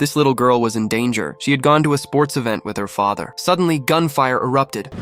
This little girl was in danger. She had gone to a sports event with her father. Suddenly, gunfire erupted.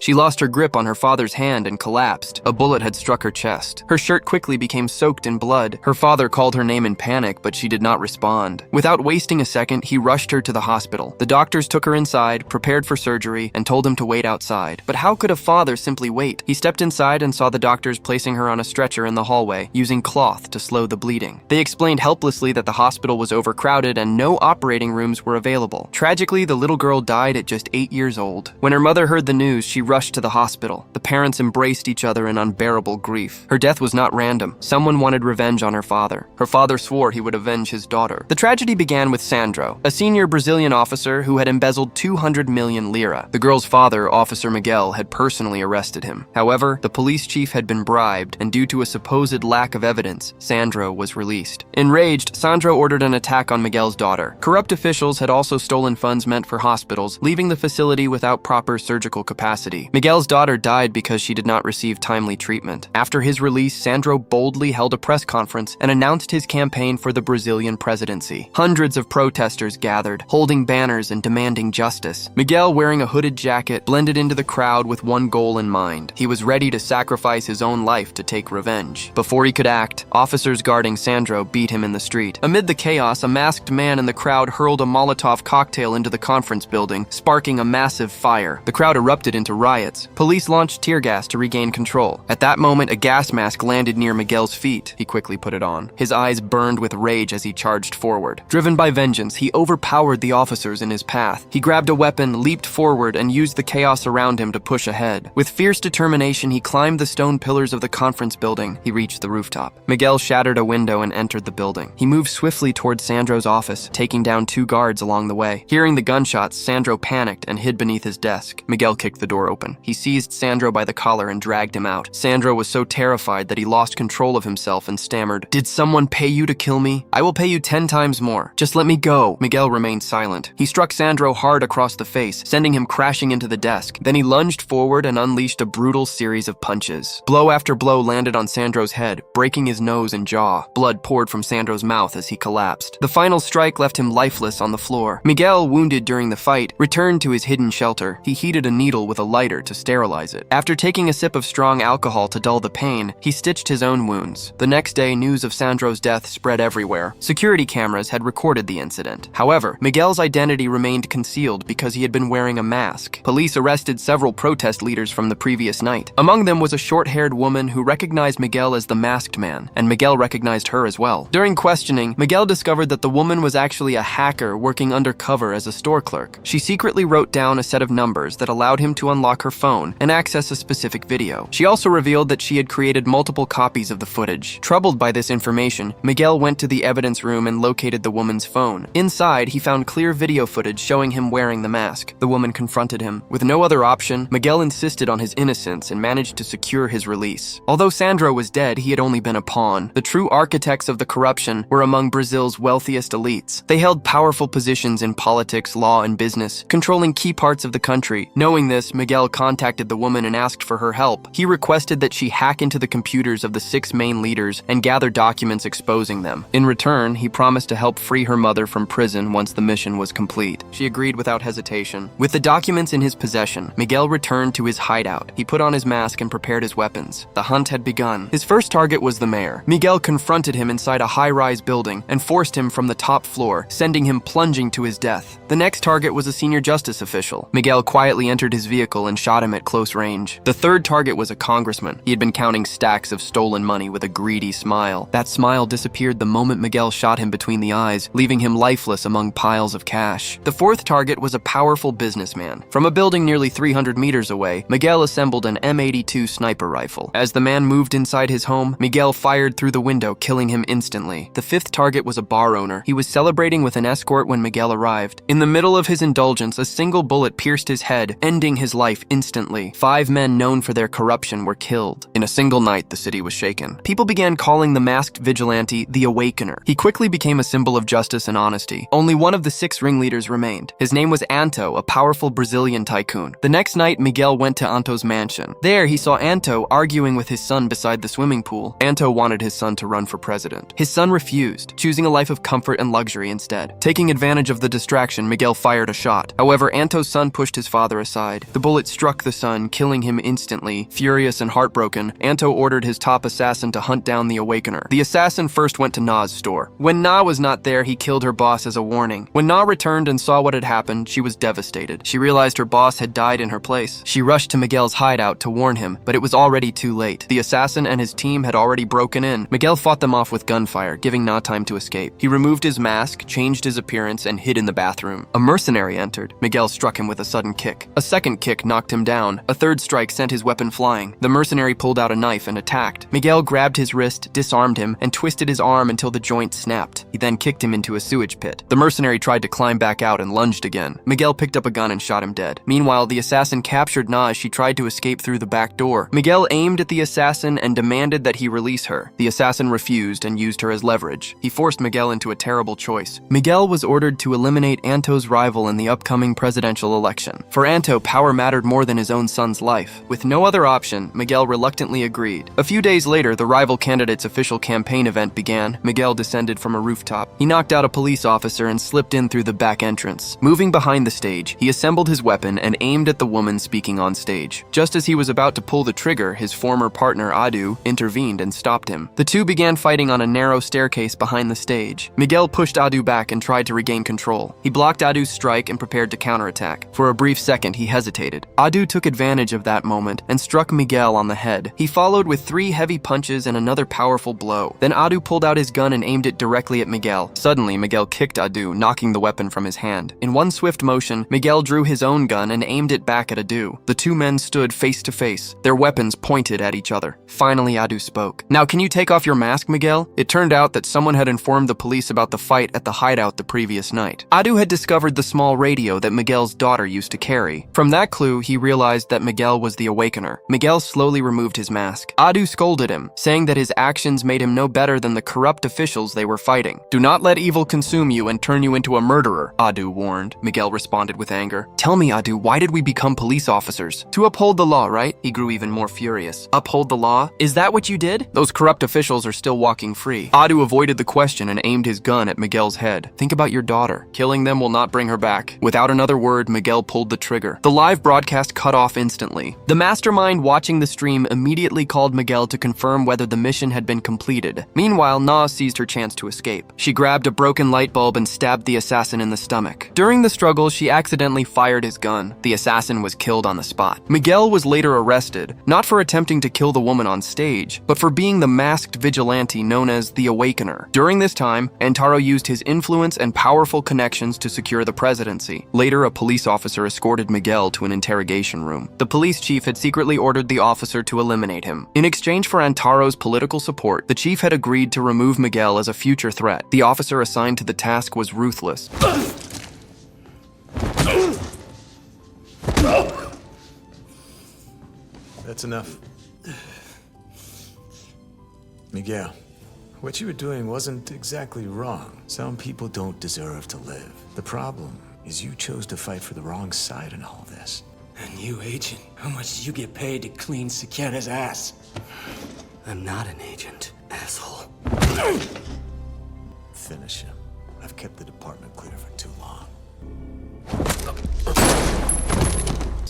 She lost her grip on her father's hand and collapsed. A bullet had struck her chest. Her shirt quickly became soaked in blood. Her father called her name in panic, but she did not respond. Without wasting a second, he rushed her to the hospital. The doctors took her inside, prepared for surgery, and told him to wait outside. But how could a father simply wait? He stepped inside and saw the doctors placing her on a stretcher in the hallway, using cloth to slow the bleeding. They explained helplessly that the hospital was overcrowded and no operating rooms were available. Tragically, the little girl died at just 8 years old. When her mother heard the news, she rushed to the hospital. The parents embraced each other in unbearable grief. Her death was not random. Someone wanted revenge on her father. Her father swore he would avenge his daughter. The tragedy began with Sandro, a senior Brazilian officer who had embezzled 200 million lira. The girl's father, Officer Miguel, had personally arrested him. However, the police chief had been bribed, and due to a supposed lack of evidence, Sandro was released. Enraged, Sandro ordered an attack on Miguel's daughter. Corrupt officials had also stolen funds meant for hospitals, leaving the facility without proper surgical capacity. Miguel's daughter died because she did not receive timely treatment. After his release, Sandro boldly held a press conference and announced his campaign for the Brazilian presidency. Hundreds of protesters gathered, holding banners and demanding justice. Miguel, wearing a hooded jacket, blended into the crowd with one goal in mind. He was ready to sacrifice his own life to take revenge. Before he could act, officers guarding Sandro beat him in the street. Amid the chaos, a masked man in the crowd hurled a Molotov cocktail into the conference building, sparking a massive fire. The crowd erupted into riots. Police launched tear gas to regain control. At that moment, a gas mask landed near Miguel's feet. He quickly put it on. His eyes burned with rage as he charged forward. Driven by vengeance, he overpowered the officers in his path. He grabbed a weapon, leaped forward, and used the chaos around him to push ahead. With fierce determination, he climbed the stone pillars of the conference building. He reached the rooftop. Miguel shattered a window and entered the building. He moved swiftly towards Sandro's office, taking down 2 guards along the way. Hearing the gunshots, Sandro panicked and hid beneath his desk. Miguel kicked the door open. He seized Sandro by the collar and dragged him out. Sandro was so terrified that he lost control of himself and stammered, "Did someone pay you to kill me? I will pay you 10 times more. Just let me go." Miguel remained silent. He struck Sandro hard across the face, sending him crashing into the desk. Then he lunged forward and unleashed a brutal series of punches. Blow after blow landed on Sandro's head, breaking his nose and jaw. Blood poured from Sandro's mouth as he collapsed. The final strike left him lifeless on the floor. Miguel, wounded during the fight, returned to his hidden shelter. He heated a needle with a lighter to sterilize it. After taking a sip of strong alcohol to dull the pain, he stitched his own wounds. The next day, news of Sandro's death spread everywhere. Security cameras had recorded the incident. However, Miguel's identity remained concealed because he had been wearing a mask. Police arrested several protest leaders from the previous night. Among them was a short-haired woman who recognized Miguel as the masked man, and Miguel recognized her as well. During questioning, Miguel discovered that the woman was actually a hacker working undercover as a store clerk. She secretly wrote down a set of numbers that allowed him to unlock her phone and access a specific video. She also revealed that she had created multiple copies of the footage. Troubled by this information, Miguel went to the evidence room and located the woman's phone. Inside, he found clear video footage showing him wearing the mask. The woman confronted him. With no other option, Miguel insisted on his innocence and managed to secure his release. Although Sandro was dead, he had only been a pawn. The true architects of the corruption were among Brazil's wealthiest elites. They held powerful positions in politics, law, and business, controlling key parts of the country. Knowing this, Miguel contacted the woman and asked for her help. He requested that she hack into the computers of the 6 main leaders and gather documents exposing them. In return, he promised to help free her mother from prison once the mission was complete. She agreed without hesitation. With the documents in his possession, Miguel returned to his hideout. He put on his mask and prepared his weapons. The hunt had begun. His first target was the mayor. Miguel confronted him inside a high-rise building and forced him from the top floor, sending him plunging to his death. The next target was a senior justice official. Miguel quietly entered his vehicle and shot him at close range. The third target was a congressman. He had been counting stacks of stolen money with a greedy smile. That smile disappeared the moment Miguel shot him between the eyes, leaving him lifeless among piles of cash. The fourth target was a powerful businessman. From a building nearly 300 meters away, Miguel assembled an M82 sniper rifle. As the man moved inside his home, Miguel fired through the window, killing him instantly. The fifth target was a bar owner. He was celebrating with an escort when Miguel arrived. In the middle of his indulgence, a single bullet pierced his head, ending his life life instantly. 5 men known for their corruption were killed. In a single night, the city was shaken. People began calling the masked vigilante the Awakener. He quickly became a symbol of justice and honesty. Only one of the 6 ringleaders remained. His name was Anto, a powerful Brazilian tycoon. The next night, Miguel went to Anto's mansion. There, he saw Anto arguing with his son beside the swimming pool. Anto wanted his son to run for president. His son refused, choosing a life of comfort and luxury instead. Taking advantage of the distraction, Miguel fired a shot. However, Anto's son pushed his father aside. The bullet struck the son, killing him instantly. Furious and heartbroken, Anto ordered his top assassin to hunt down the Awakener. The assassin first went to Na's store. When Na was not there, he killed her boss as a warning. When Na returned and saw what had happened, she was devastated. She realized her boss had died in her place. She rushed to Miguel's hideout to warn him, but it was already too late. The assassin and his team had already broken in. Miguel fought them off with gunfire, giving Na time to escape. He removed his mask, changed his appearance, and hid in the bathroom. A mercenary entered. Miguel struck him with a sudden kick. A second kick knocked him down. A third strike sent his weapon flying. The mercenary pulled out a knife and attacked. Miguel grabbed his wrist, disarmed him, and twisted his arm until the joint snapped. He then kicked him into a sewage pit. The mercenary tried to climb back out and lunged again. Miguel picked up a gun and shot him dead. Meanwhile, the assassin captured Na as she tried to escape through the back door. Miguel aimed at the assassin and demanded that he release her. The assassin refused and used her as leverage. He forced Miguel into a terrible choice. Miguel was ordered to eliminate Anto's rival in the upcoming presidential election. For Anto, power mattered more than his own son's life. With no other option, Miguel reluctantly agreed. A few days later, the rival candidate's official campaign event began. Miguel descended from a rooftop. He knocked out a police officer and slipped in through the back entrance. Moving behind the stage, he assembled his weapon and aimed at the woman speaking on stage. Just as he was about to pull the trigger, his former partner Adu intervened and stopped him. The two began fighting on a narrow staircase behind the stage. Miguel pushed Adu back and tried to regain control. He blocked Adu's strike and prepared to counterattack. For a brief second, he hesitated. Adu took advantage of that moment and struck Miguel on the head. He followed with 3 heavy punches and another powerful blow. Then Adu pulled out his gun and aimed it directly at Miguel. Suddenly, Miguel kicked Adu, knocking the weapon from his hand. In one swift motion, Miguel drew his own gun and aimed it back at Adu. The 2 men stood face to face, their weapons pointed at each other. Finally, Adu spoke. "Now, can you take off your mask, Miguel?" It turned out that someone had informed the police about the fight at the hideout the previous night. Adu had discovered the small radio that Miguel's daughter used to carry. From that clue, he realized that Miguel was the Awakener. Miguel slowly removed his mask. Adu scolded him, saying that his actions made him no better than the corrupt officials they were fighting. "Do not let evil consume you and turn you into a murderer," Adu warned. Miguel responded with anger. "Tell me, Adu, why did we become police officers?" "To uphold the law, right?" He grew even more furious. "Uphold the law? Is that what you did? Those corrupt officials are still walking free." Adu avoided the question and aimed his gun at Miguel's head. "Think about your daughter. Killing them will not bring her back." Without another word, Miguel pulled the trigger. The live broadcast cut off instantly. The mastermind watching the stream immediately called Miguel to confirm whether the mission had been completed. Meanwhile, Na seized her chance to escape. She grabbed a broken light bulb and stabbed the assassin in the stomach. During the struggle, she accidentally fired his gun. The assassin was killed on the spot. Miguel was later arrested, not for attempting to kill the woman on stage, but for being the masked vigilante known as the Awakener. During this time, Antaro used his influence and powerful connections to secure the presidency. Later, a police officer escorted Miguel to an interrogation room. The police chief had secretly ordered the officer to eliminate him. In exchange for Antaro's political support, the chief had agreed to remove Miguel as a future threat. The officer assigned to the task was ruthless. That's enough. Miguel, what you were doing wasn't exactly wrong. Some people don't deserve to live. The problem is you chose to fight for the wrong side in all this. And you, agent, how much did you get paid to clean Saketa's ass? I'm not an agent, asshole. Finish him. I've kept the department clear for too long.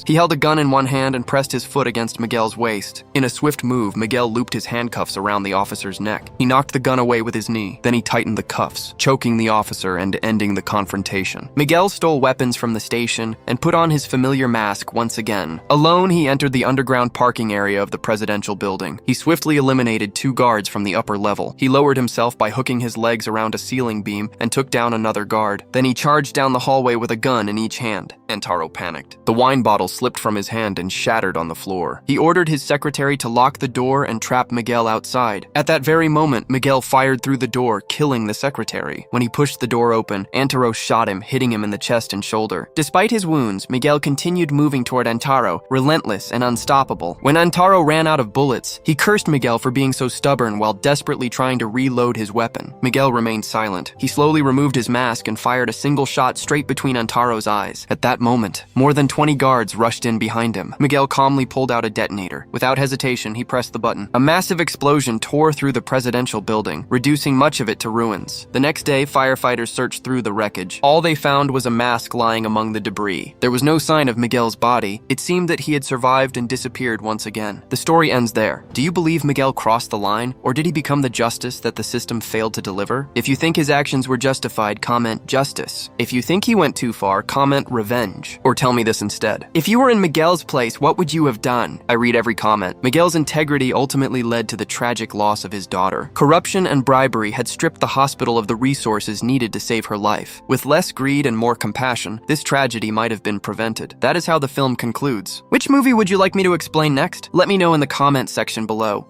He held a gun in one hand and pressed his foot against Miguel's waist. In a swift move, Miguel looped his handcuffs around the officer's neck. He knocked the gun away with his knee. Then he tightened the cuffs, choking the officer and ending the confrontation. Miguel stole weapons from the station and put on his familiar mask once again. Alone, he entered the underground parking area of the presidential building. He swiftly eliminated 2 guards from the upper level. He lowered himself by hooking his legs around a ceiling beam and took down another guard. Then he charged down the hallway with a gun in each hand. Antaro panicked. The wine bottle slipped from his hand and shattered on the floor. He ordered his secretary to lock the door and trap Miguel outside. At that very moment, Miguel fired through the door, killing the secretary. When he pushed the door open, Antaro shot him, hitting him in the chest and shoulder. Despite his wounds, Miguel continued moving toward Antaro, relentless and unstoppable. When Antaro ran out of bullets, he cursed Miguel for being so stubborn while desperately trying to reload his weapon. Miguel remained silent. He slowly removed his mask and fired a single shot straight between Antaro's eyes. At that moment, more than 20 guards rushed in behind him. Miguel calmly pulled out a detonator. Without hesitation, he pressed the button. A massive explosion tore through the presidential building, reducing much of it to ruins. The next day, firefighters searched through the wreckage. All they found was a mask lying among the debris. There was no sign of Miguel's body. It seemed that he had survived and disappeared once again. The story ends there. Do you believe Miguel crossed the line, or did he become the justice that the system failed to deliver? If you think his actions were justified, comment justice. If you think he went too far, comment revenge. Or tell me this instead. If you were in Miguel's place, what would you have done? I read every comment. Miguel's integrity ultimately led to the tragic loss of his daughter. Corruption and bribery had stripped the hospital of the resources needed to save her life. With less greed and more compassion, this tragedy might have been prevented. That is how the film concludes. Which movie would you like me to explain next? Let me know in the comment section below.